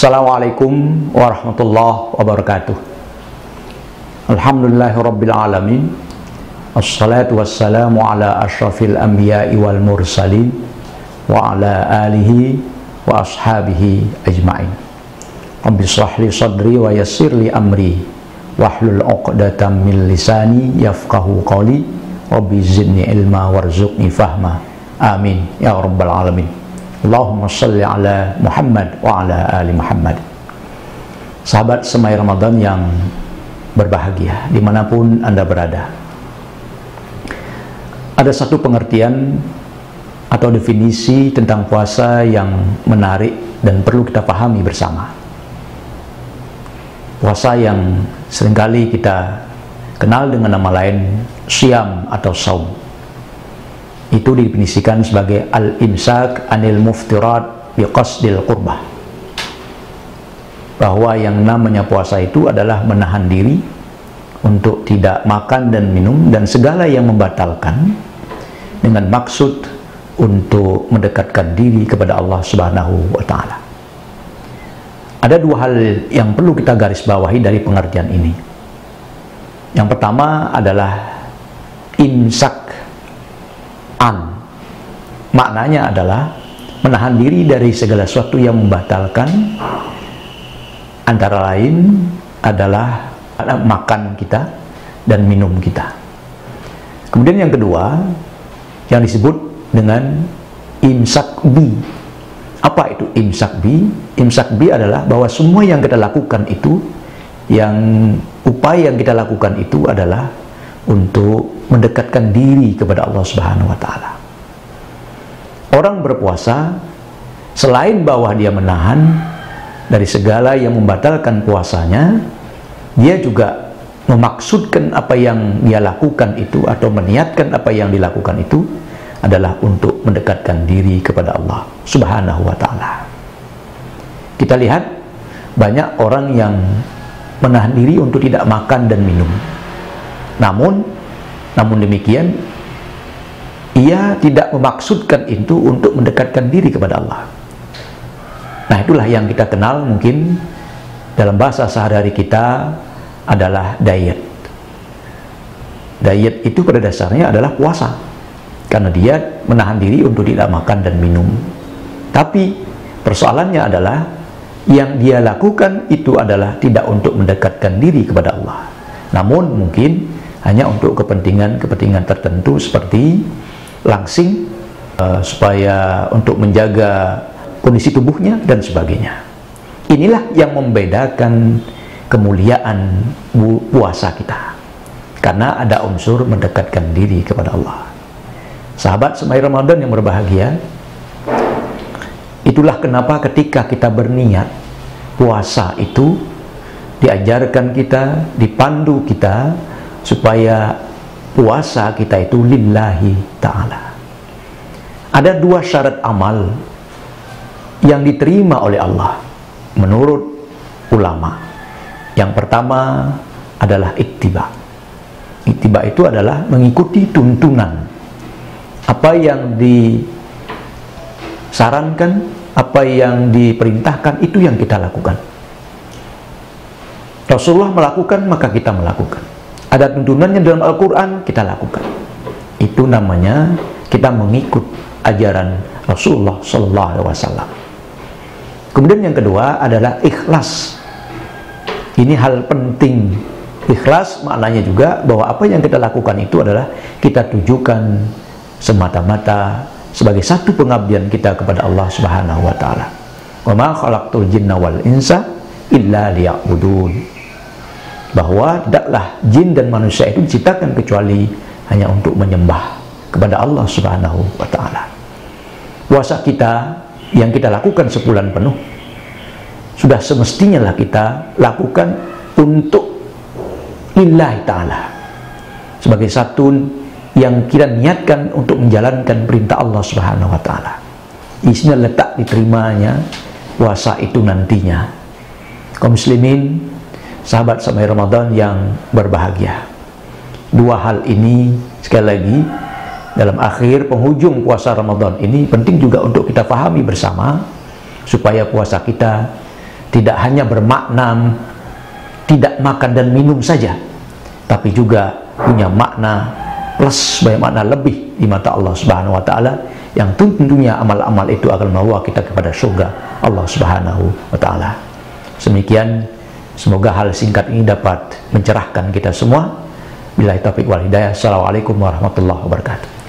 Assalamualaikum warahmatullahi wabarakatuh. Alhamdulillahirabbil alamin. Assalatu wassalamu ala asyrafil anbiya'i wal mursalin wa ala alihi wa ashabihi ajma'in. Rabbi shrah li sadri wa yassir li amri wahlul 'uqdatam min lisani yafqahu qawli. Rabbi zidni ilma warzuqni fahma. Amin ya rabbal alamin. Allahumma shalli ala Muhammad wa ala ali Muhammad. Sahabat semai Ramadan yang berbahagia dimanapun Anda berada, ada satu pengertian atau definisi tentang puasa yang menarik dan perlu kita pahami bersama. Puasa yang seringkali kita kenal dengan nama lain syam atau saum, itu didefinisikan sebagai al-imsak anil muftirat biqasdil qurbah, bahwa yang namanya puasa itu adalah menahan diri untuk tidak makan dan minum dan segala yang membatalkan dengan maksud untuk mendekatkan diri kepada Allah Subhanahu wa ta'ala. Ada dua hal yang perlu kita garis bawahi dari pengertian ini. Yang pertama adalah imsak an, maknanya adalah menahan diri dari segala sesuatu yang membatalkan, antara lain adalah makan kita dan minum kita. Kemudian yang kedua yang disebut dengan imsak bi. Apa itu imsak bi? Imsak bi adalah bahwa semua yang kita lakukan itu, upaya yang kita lakukan itu adalah untuk mendekatkan diri kepada Allah Subhanahu wa ta'ala. Orang berpuasa selain bahwa dia menahan dari segala yang membatalkan puasanya, dia juga memaksudkan apa yang dia lakukan itu atau meniatkan apa yang dilakukan itu adalah untuk mendekatkan diri kepada Allah Subhanahu wa ta'ala. Kita lihat banyak orang yang menahan diri untuk tidak makan dan minum. Namun demikian, ia tidak memaksudkan itu untuk mendekatkan diri kepada Allah. Nah, itulah yang kita kenal mungkin dalam bahasa sehari-hari kita adalah diet. Diet itu pada dasarnya adalah puasa, karena dia menahan diri untuk tidak makan dan minum. Tapi persoalannya adalah yang dia lakukan itu adalah tidak untuk mendekatkan diri kepada Allah, namun mungkin hanya untuk kepentingan tertentu seperti langsing, supaya untuk menjaga kondisi tubuhnya dan sebagainya. Inilah yang membedakan kemuliaan puasa kita, karena ada unsur mendekatkan diri kepada Allah. Sahabat semai Ramadan yang berbahagia, itulah kenapa ketika kita berniat puasa itu diajarkan kita, dipandu kita supaya puasa kita itu lillahi ta'ala. Ada dua syarat amal yang diterima oleh Allah menurut ulama. Yang pertama adalah ittiba. Ittiba itu adalah mengikuti tuntunan, apa yang disarankan, apa yang diperintahkan, itu yang kita lakukan. Rasulullah melakukan, maka kita melakukan. Ada tuntunannya dalam Al-Quran, kita lakukan. Itu namanya kita mengikut ajaran Rasulullah SAW. Kemudian yang kedua adalah ikhlas. Ini hal penting. Ikhlas maknanya juga bahwa apa yang kita lakukan itu adalah kita tujukan semata-mata sebagai satu pengabdian kita kepada Allah Subhanahu wa ta'ala. Wa ma khalaqtul jinna wal insa illa liya'budun. Bahwa tidaklah jin dan manusia itu diciptakan kecuali hanya untuk menyembah kepada Allah Subhanahu wa ta'ala. Puasa kita yang kita lakukan sebulan penuh sudah semestinya lah kita lakukan untuk lillahi ta'ala, sebagai satu yang kita niatkan untuk menjalankan perintah Allah Subhanahu wa ta'ala. Di sini letak diterimanya puasa itu nantinya. Kaum muslimin, sahabat semai Ramadan yang berbahagia, dua hal ini sekali lagi dalam akhir penghujung puasa Ramadan ini penting juga untuk kita pahami bersama, supaya puasa kita tidak hanya bermakna tidak makan dan minum saja, tapi juga punya makna plus, banyak makna lebih di mata Allah Subhanahu wa Ta'ala, yang tentunya amal-amal itu akan membawa kita kepada surga Allah Subhanahu wa Ta'ala. Demikian, semoga hal singkat ini dapat mencerahkan kita semua. Billahi taufiq wal hidayah. Assalamualaikum warahmatullahi wabarakatuh.